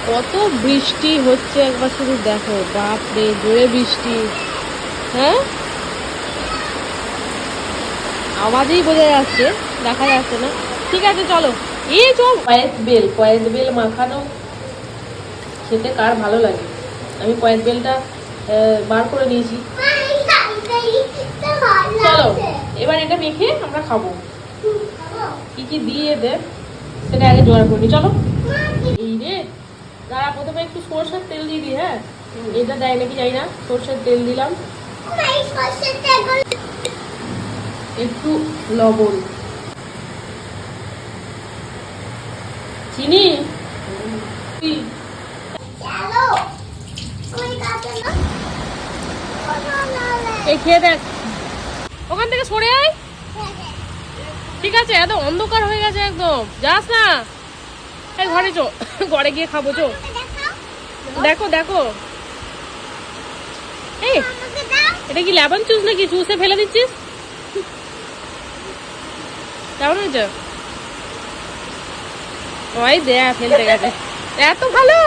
কত বৃষ্টি হচ্ছে একবার শুধু দেখো, বাপরে জোরে বৃষ্টি। হ্যাঁ, আওয়াজেই বোঝা যাচ্ছে, দেখা যাচ্ছে না। ঠিক আছে চলো, এই চল। কয়েক বেল মাখানো খেতে কার ভালো লাগে। আমি কয়েক বেলটা বার করে নিয়েছি। চলো এবার এটা মেখে আমরা খাবো। কি কি দিয়ে দে সেটা আগে জোগাড় করে নি, চলো। এই রে, দাঁড়া, প্রথমে একটু সরষের তেল দিয়ে দিই। হ্যাঁ, এটা দেয় নাকি জানি না। সরষের তেল দিলাম, একটু লবণ, চিনি। এই খেয়ে দেখ, ওখান থেকে সরে আয়। ঠিক আছে, এত অন্ধকার হয়ে গেছে একদম, যাস না। এই ঘরে চো, ঘরে গিয়ে খাবো চো। দেখো দেখো, এই এটা কি লেমন জুস নাকি জুসে ফেলে দিচ্ছিস? কেমন হয়েছে? ওই দেয়া ফেলতে গেছে, এত ভালো।